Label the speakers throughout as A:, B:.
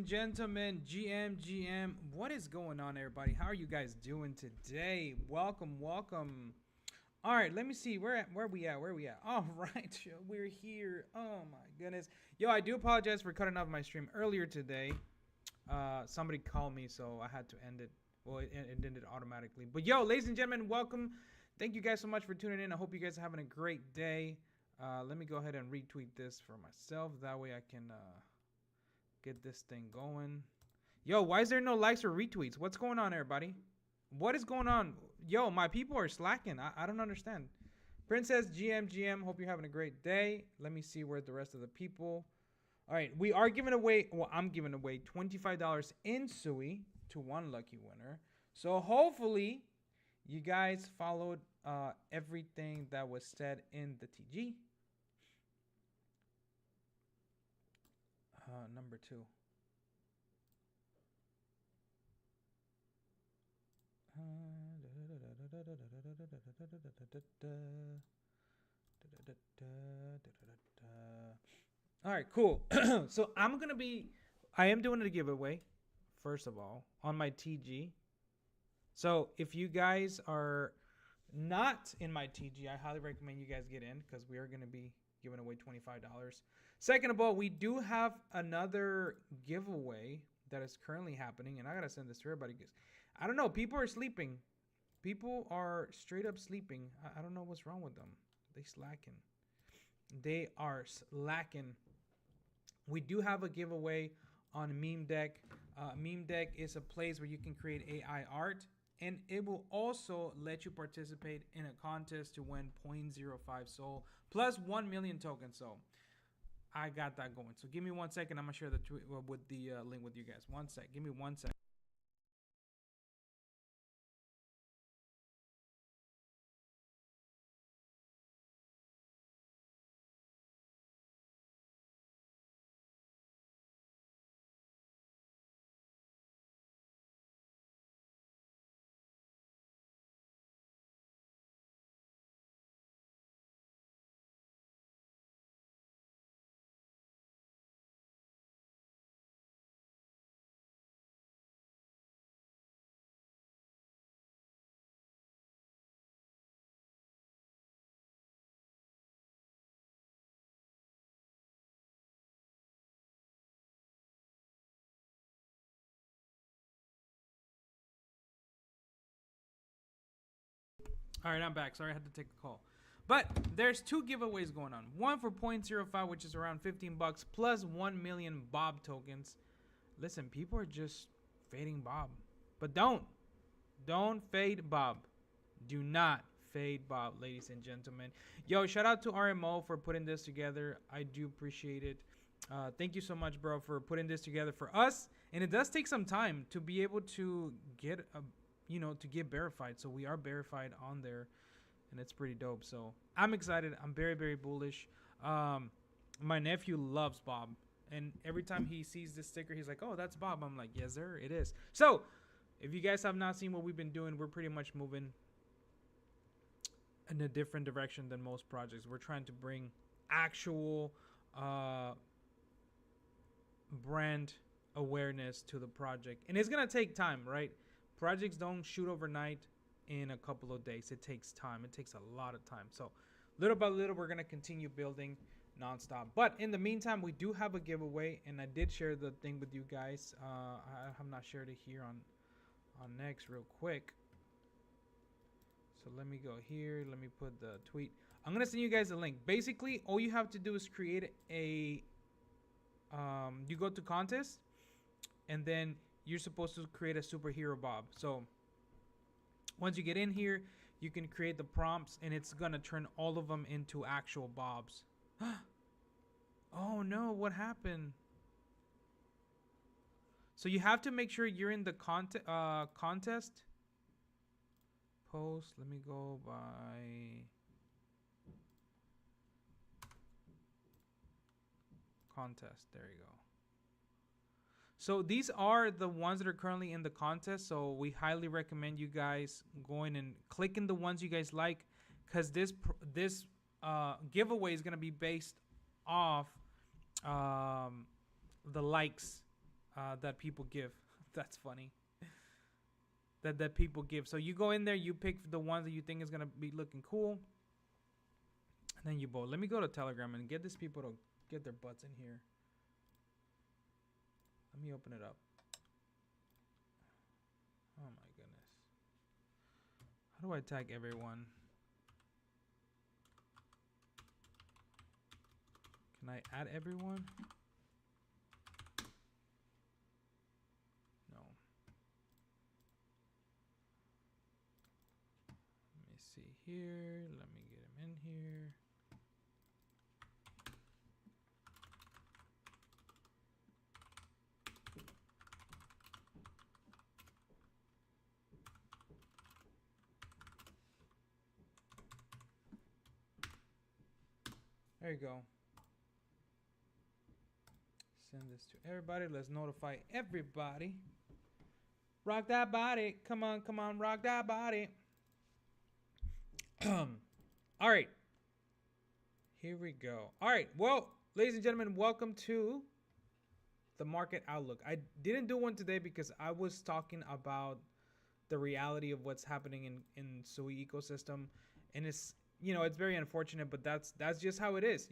A: and gentlemen, GM. What is going on, everybody? How are you guys doing today? Welcome. All right, let me see. Where we at? Where we at? All right, we're here. Oh my goodness. Yo, I do apologize for cutting off my stream earlier today. Somebody called me, so I had to end it. Well, it ended automatically. But yo, ladies and gentlemen, welcome. Thank you guys so much for tuning in. I hope you guys are having a great day. Let me go ahead and retweet this for myself. That way I can get this thing going. Yo, why is there no likes or retweets? What's going on, everybody? What is going on? Yo, my people are slacking. I don't understand. Princess GM, hope you're having a great day. Let me see where the rest of the people. All right, we are giving away, well, I'm giving away $25 in Sui to one lucky winner. So hopefully you guys followed everything that was said in the TG. Number 2. All right, cool. So I am doing a giveaway, first of all, on my TG. So if you guys are not in my TG, I highly recommend you guys get in because we are going to be giving away $25. Second of all, we do have another giveaway that is currently happening, and I got to send this to everybody because I don't know, people are sleeping. People are straight up sleeping. I don't know what's wrong with them. They slacking. They are slacking. We do have a giveaway on Meme Deck. Meme Deck is a place where you can create AI art, and it will also let you participate in a contest to win 0.05 Soul plus 1 million tokens. So I got that going. So give me 1 second. I'm gonna share the tweet with the link with you guys. 1 sec. Give me 1 sec. All right, I'm back. Sorry, I had to take a call. But there's two giveaways going on. One for 0.05, which is around 15 bucks, plus 1 million Bob tokens. Listen, people are just fading Bob. But don't fade Bob. Do not fade Bob, ladies and gentlemen. Yo, shout out to RMO for putting this together. I do appreciate it. Thank you so much, bro, for putting this together for us. And it does take some time to be able to get to get verified. So we are verified on there, and it's pretty dope. So I'm excited. I'm very, very bullish. My nephew loves Bob, and every time he sees this sticker, he's like, "Oh, that's Bob." I'm like, "Yes, sir, it is." So if you guys have not seen what we've been doing, we're pretty much moving in a different direction than most projects. We're trying to bring actual brand awareness to the project, and it's gonna take time, right? Projects don't shoot overnight in a couple of days. It takes time. It takes a lot of time. So little by little, we're gonna continue building nonstop. But in the meantime, we do have a giveaway, and I did share the thing with you guys. I have not shared it here on Next real quick. So let me go here. Let me put the tweet. I'm gonna send you guys a link. Basically, all you have to do is create a you go to contest, and then you're supposed to create a superhero Bob. So once you get in here, you can create the prompts, and it's gonna turn all of them into actual Bobs. Oh no, what happened? So you have to make sure you're in the contest post. Let me go by contest. There you go. So these are the ones that are currently in the contest. So we highly recommend you guys going and clicking the ones you guys like, because this giveaway is gonna be based off the likes that people give. That's funny. That people give. So you go in there, you pick the ones that you think is gonna be looking cool, and then you vote. Let me go to Telegram and get these people to get their butts in here. Let me open it up. Oh my goodness. How do I tag everyone? Can I add everyone? No. Let me see here. Let me get him in here. There you go. Send this to everybody. Let's notify everybody. Rock that body. Come on, come on, rock that body. All right. Here we go. All right. Well, ladies and gentlemen, welcome to the market outlook. I didn't do one today because I was talking about the reality of what's happening in Sui ecosystem, and it's it's very unfortunate, but that's just how it is.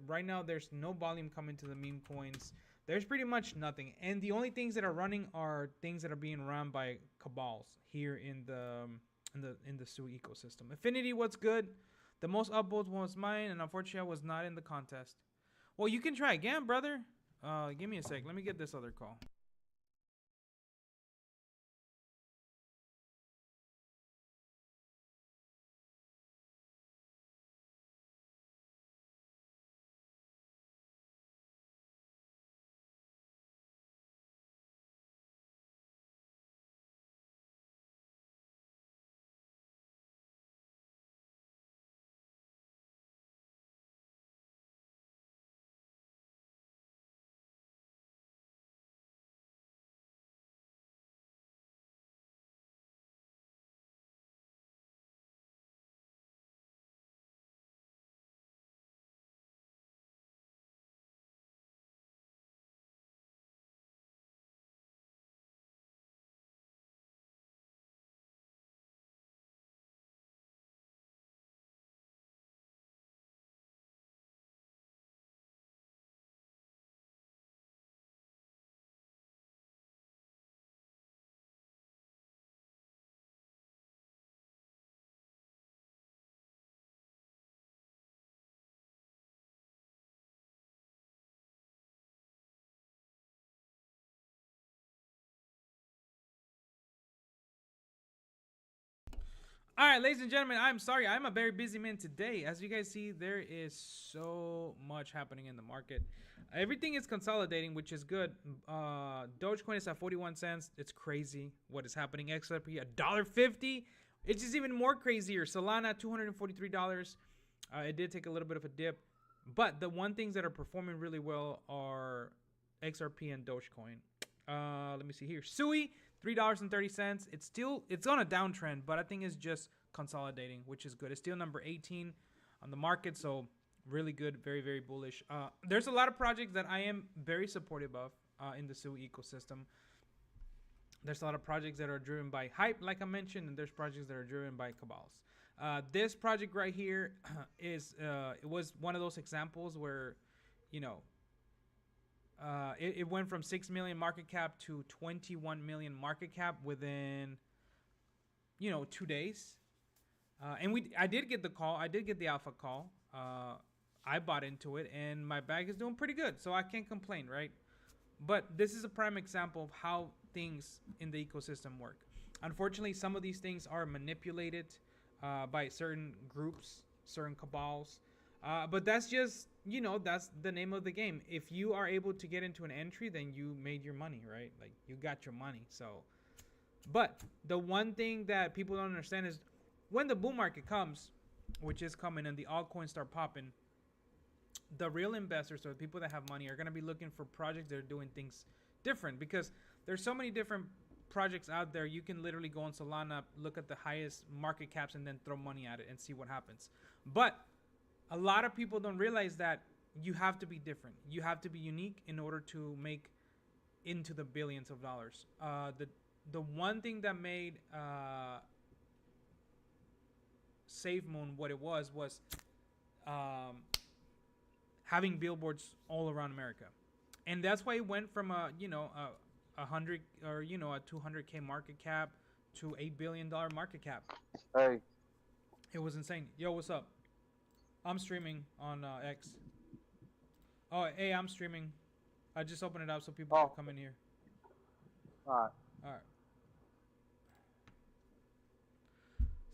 A: Right now there's no volume coming to the meme coins. There's pretty much nothing, and the only things that are running are things that are being run by cabals here in the Sui ecosystem. Affinity, what's good? The most upvotes was mine, and unfortunately I was not in the contest. Well, you can try again, brother. Give me a sec. Let me get this other call. All right, ladies and gentlemen, I'm sorry. I'm a very busy man today. As you guys see, there is so much happening in the market. Everything is consolidating, which is good. Dogecoin is at 41 cents. It's crazy what is happening. XRP $1.50. It's just even more crazier. Solana $243. It did take a little bit of a dip, but the one things that are performing really well are XRP and Dogecoin. Let me see here. Sui $3.30. It's on a downtrend, but I think it's just consolidating, which is good. It's still number 18 on the market, so really good, very, very bullish. There's a lot of projects that I am very supportive of in the Sui ecosystem. There's a lot of projects that are driven by hype, like I mentioned, and there's projects that are driven by cabals. This project right here is it was one of those examples where, it went from 6 million market cap to 21 million market cap within 2 days. And I did get the call. I did get the alpha call. I bought into it, and my bag is doing pretty good, so I can't complain, right? But this is a prime example of how things in the ecosystem work. Unfortunately, some of these things are manipulated by certain groups, certain cabals. But that's just, that's the name of the game. If you are able to get into an entry, then you made your money, right? Like, you got your money. So, but the one thing that people don't understand is when the bull market comes, which is coming, and the altcoins start popping, the real investors, or the people that have money, are going to be looking for projects that are doing things different, because there's so many different projects out there. You can literally go on Solana, look at the highest market caps, and then throw money at it and see what happens. But a lot of people don't realize that you have to be different. You have to be unique in order to make into the billions of dollars. The one thing that made SafeMoon what it was um, having billboards all around America, and that's why it went from a hundred or a 200K market cap to $8 billion market cap.
B: Hey,
A: It was insane. Yo, what's up? I'm streaming on X. Oh, hey, I'm streaming. I just opened it up so people can
B: oh,
A: come in here.
B: alright.
A: All right.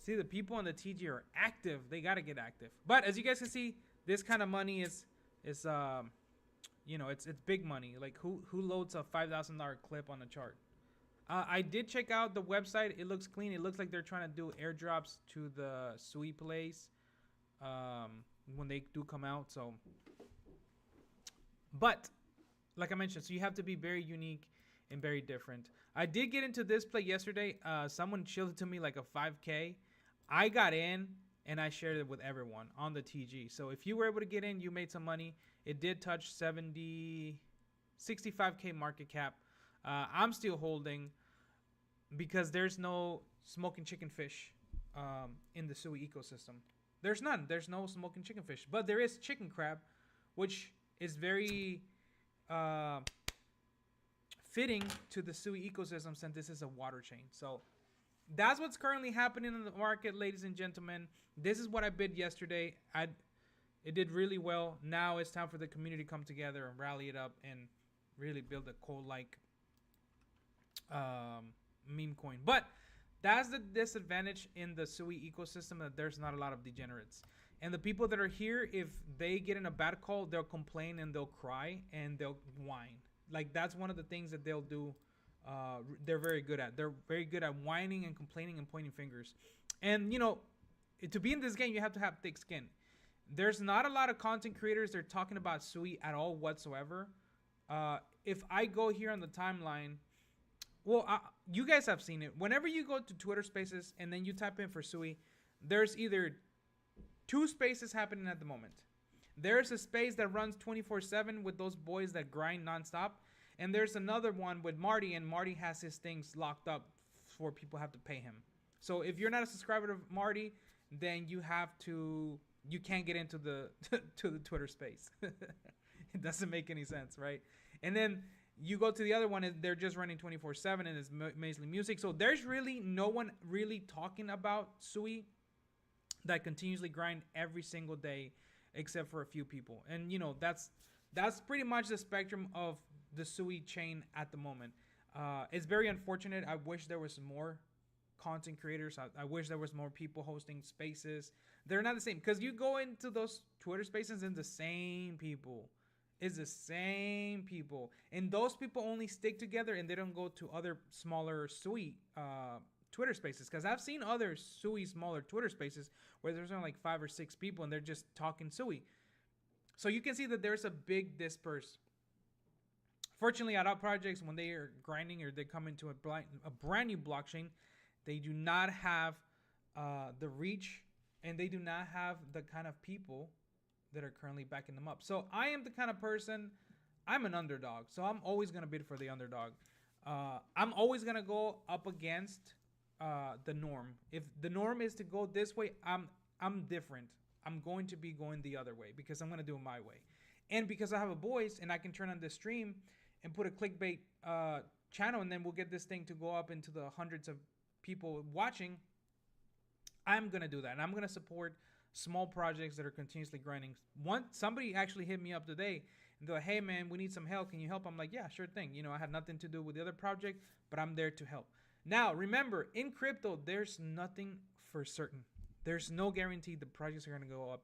A: See, the people on the TG are active. They gotta get active. But as you guys can see, this kind of money is it's big money. Like who loads a $5,000 clip on a chart? I did check out the website. It looks clean. It looks like they're trying to do airdrops to the Sui plays when they do come out. So, but like I mentioned, so you have to be very unique and very different. I did get into this play yesterday. Someone shielded to me like a 5K. I got in and I shared it with everyone on the TG. So if you were able to get in, you made some money. It did touch 65K market cap. I'm still holding because there's no smoking chicken fish in the Sui ecosystem. There's none. There's no smoking chicken fish, but there is chicken crab, which is very fitting to the Sui ecosystem since this is a water chain. So that's what's currently happening in the market, ladies and gentlemen. This is what I bid yesterday. It did really well. Now it's time for the community to come together and rally it up and really build a coal-like meme coin. But that's the disadvantage in the Sui ecosystem, that there's not a lot of degenerates. And the people that are here, if they get in a bad call, they'll complain and they'll cry and they'll whine. Like that's one of the things that they'll do. They're very good at. They're very good at whining and complaining and pointing fingers. And to be in this game, you have to have thick skin. There's not a lot of content creators that are talking about Sui at all whatsoever. If I go here on the timeline, well, you guys have seen it. Whenever you go to Twitter Spaces and then you type in for Sui, there's either two spaces happening at the moment. There's a space that runs 24/7 with those boys that grind nonstop, and there's another one with Marty, and Marty has his things locked up for people have to pay him. So if you're not a subscriber to Marty, then you can't get into the to the Twitter space. It doesn't make any sense, right? And then you go to the other one, and they're just running 24/7, and it's mainly music. So there's really no one really talking about Sui that continuously grind every single day, except for a few people. And that's pretty much the spectrum of the Sui chain at the moment. It's very unfortunate. I wish there was more content creators. I wish there was more people hosting spaces. They're not the same, because you go into those Twitter spaces and the same people. It's the same people. And those people only stick together and they don't go to other smaller Sui Twitter spaces. Because I've seen other Sui smaller Twitter spaces where there's only like 5 or 6 people and they're just talking Sui. So you can see that there's a big disperse. Fortunately, at our projects, when they are grinding or they come into a brand new blockchain, they do not have the reach and they do not have the kind of people that are currently backing them up. So I am the kind of person, I'm an underdog. So I'm always going to bid for the underdog. I'm always going to go up against the norm. If the norm is to go this way, I'm different. I'm going to be going the other way because I'm going to do it my way. And because I have a voice and I can turn on the stream and put a clickbait channel, and then we'll get this thing to go up into the hundreds of people watching, I'm going to do that. And I'm going to support small projects that are continuously grinding. Somebody actually hit me up today and they're like, hey man, we need some help. Can you help? I'm like, yeah, sure thing. I had nothing to do with the other project, but I'm there to help. Now, remember, in crypto, there's nothing for certain. There's no guarantee the projects are going to go up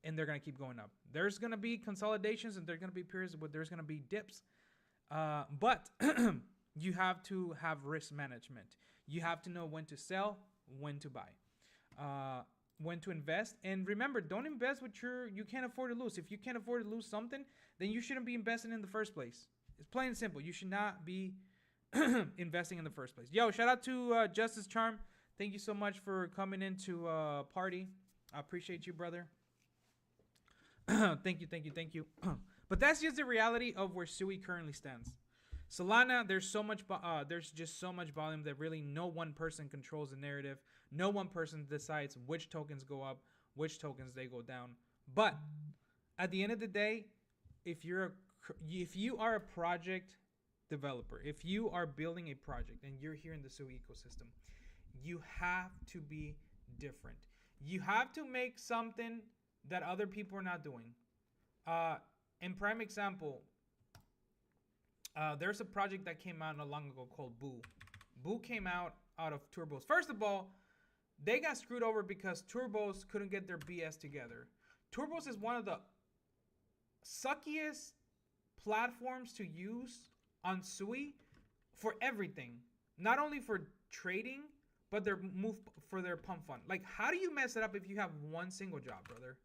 A: and they're going to keep going up. There's going to be consolidations and there's going to be periods where there's going to be dips. But you have to have risk management. You have to know when to sell, when to buy, when to invest. And remember, don't invest with you can't afford to lose. If you can't afford to lose something, then you shouldn't be investing in the first place. It's plain and simple. You should not be investing in the first place. Yo, shout out to Justice Charm. Thank you so much for coming into party. I appreciate you, brother. Thank you. But that's just the reality of where Sui currently stands. Solana, there's just so much volume that really no one person controls the narrative. No one person decides which tokens go up, which tokens they go down. But at the end of the day, if you are a project developer, if you are building a project and you're here in the Sui ecosystem, you have to be different. You have to make something that other people are not doing. In prime example, there's a project that came out not long ago called Boo. Boo came out of Turbos. First of all, they got screwed over because Turbos couldn't get their BS together. Turbos is one of the suckiest platforms to use on Sui for everything. Not only for trading, but their move for their pump fund. Like, how do you mess it up if you have one single job, brother?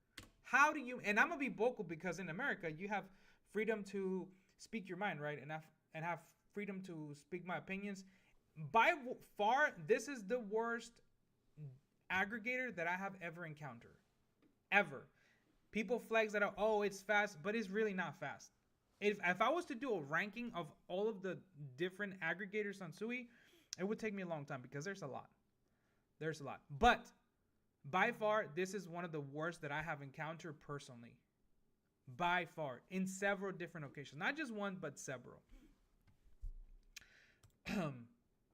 A: How do you? And I'm gonna be vocal because in America you have freedom to speak your mind, right? And have freedom to speak my opinions. By far, this is the worst aggregator that I have ever encountered, ever. People flags that out, oh, it's fast, but it's really not fast. If I was to do a ranking of all of the different aggregators on Sui, it would take me a long time because there's a lot. There's a lot. But by far, this is one of the worst that I have encountered personally. By far, in several different occasions. Not just one, but several.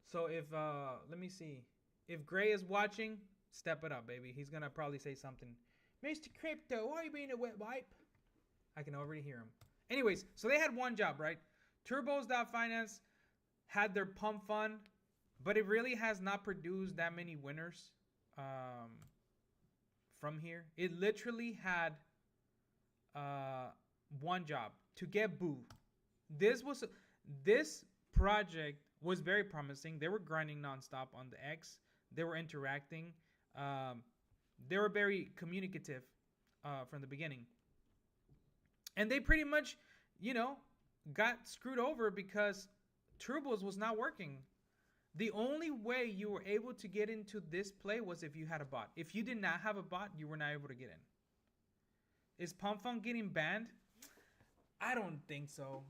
A: So if, let me see. If Gray is watching, step it up, baby. He's going to probably say something. Mr. Crypto, why are you being a wet wipe? I can already hear him. Anyways, so they had one job, right? Turbos.finance had their pump fund, but it really has not produced that many winners from here. It literally had one job, to get Boo. This project was very promising. They were grinding nonstop on the X. They were interacting. They were very communicative from the beginning. And they pretty much, got screwed over because Turbos was not working. The only way you were able to get into this play was if you had a bot. If you did not have a bot, you were not able to get in. Is Pump Fund getting banned? I don't think so.